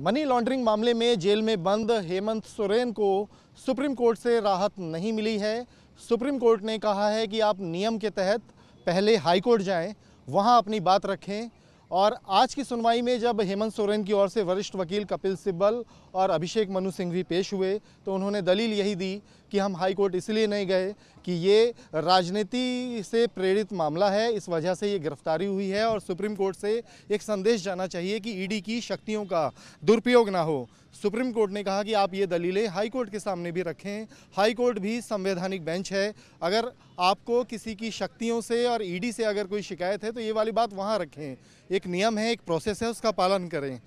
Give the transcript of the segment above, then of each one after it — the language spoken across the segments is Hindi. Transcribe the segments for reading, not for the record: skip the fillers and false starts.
मनी लॉन्ड्रिंग मामले में जेल में बंद हेमंत सोरेन को सुप्रीम कोर्ट से राहत नहीं मिली है। सुप्रीम कोर्ट ने कहा है कि आप नियम के तहत पहले हाई कोर्ट जाएं, वहां अपनी बात रखें। और आज की सुनवाई में जब हेमंत सोरेन की ओर से वरिष्ठ वकील कपिल सिब्बल और अभिषेक मनु सिंघवी पेश हुए तो उन्होंने दलील यही दी कि हम हाई कोर्ट इसलिए नहीं गए कि ये राजनीति से प्रेरित मामला है, इस वजह से ये गिरफ्तारी हुई है और सुप्रीम कोर्ट से एक संदेश जाना चाहिए कि ईडी की शक्तियों का दुरुपयोग ना हो। सुप्रीम कोर्ट ने कहा कि आप ये दलीलें हाई कोर्ट के सामने भी रखें। हाई कोर्ट भी संवैधानिक बेंच है, अगर आपको किसी की शक्तियों से और ईडी से अगर कोई शिकायत है तो ये वाली बात वहाँ रखें। एक नियम है, एक प्रोसेस है, उसका पालन करें।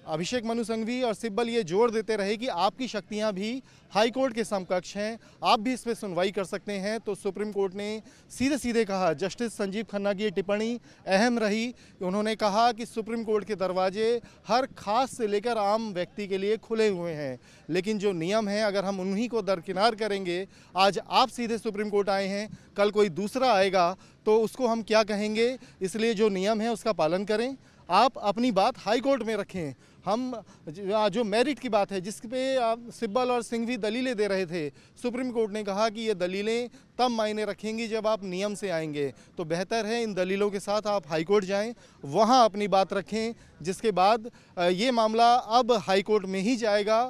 अभिषेक मनु सिंघवी और सिब्बल ये जोर देते रहे कि आपकी शक्तियां भी हाई कोर्ट के समकक्ष हैं, आप भी इस पर सुनवाई कर सकते हैं। तो सुप्रीम कोर्ट ने सीधे सीधे कहा, जस्टिस संजीव खन्ना की ये टिप्पणी अहम रही। उन्होंने कहा कि सुप्रीम कोर्ट के दरवाजे हर खास से लेकर आम व्यक्ति के लिए खुले हुए हैं, लेकिन जो नियम है अगर हम उन्हीं को दरकिनार करेंगे, आज आप सीधे सुप्रीम कोर्ट आए हैं, कल कोई दूसरा आएगा तो उसको हम क्या कहेंगे। इसलिए जो नियम है उसका पालन करें, आप अपनी बात हाई कोर्ट में रखें। हम जो मेरिट की बात है जिस पे सिब्बल और सिंघवी दलीलें दे रहे थे, सुप्रीम कोर्ट ने कहा कि ये दलीलें तब मायने रखेंगी जब आप नियम से आएंगे। तो बेहतर है इन दलीलों के साथ आप हाई कोर्ट जाएं, वहां अपनी बात रखें, जिसके बाद ये मामला अब हाई कोर्ट में ही जाएगा।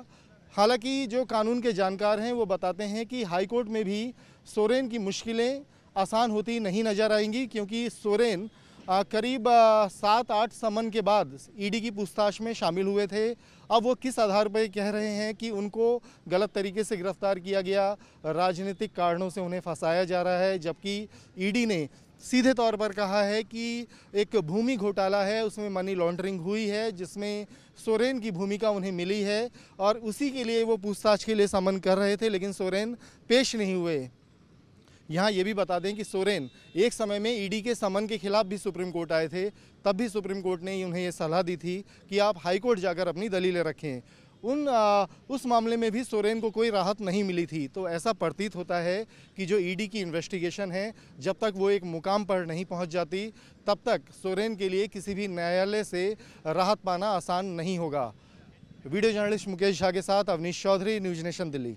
हालांकि जो कानून के जानकार हैं वो बताते हैं कि हाई कोर्ट में भी सोरेन की मुश्किलें आसान होती नहीं नजर आएंगी, क्योंकि सोरेन करीब 7-8 समन के बाद ईडी की पूछताछ में शामिल हुए थे। अब वो किस आधार पर कह रहे हैं कि उनको गलत तरीके से गिरफ्तार किया गया, राजनीतिक कारणों से उन्हें फंसाया जा रहा है, जबकि ईडी ने सीधे तौर पर कहा है कि एक भूमि घोटाला है, उसमें मनी लॉन्ड्रिंग हुई है जिसमें सोरेन की भूमिका उन्हें मिली है और उसी के लिए वो पूछताछ के लिए समन कर रहे थे, लेकिन सोरेन पेश नहीं हुए। यहाँ ये भी बता दें कि सोरेन एक समय में ईडी के समन के खिलाफ भी सुप्रीम कोर्ट आए थे, तब भी सुप्रीम कोर्ट ने उन्हें ये सलाह दी थी कि आप हाई कोर्ट जाकर अपनी दलीलें रखें। उस मामले में भी सोरेन को कोई राहत नहीं मिली थी। तो ऐसा प्रतीत होता है कि जो ईडी की इन्वेस्टिगेशन है, जब तक वो एक मुकाम पर नहीं पहुंच जाती, तब तक सोरेन के लिए किसी भी न्यायालय से राहत पाना आसान नहीं होगा। वीडियो जर्नलिस्ट मुकेश झा के साथ अवनीश चौधरी, न्यूज़ नेशन दिल्ली।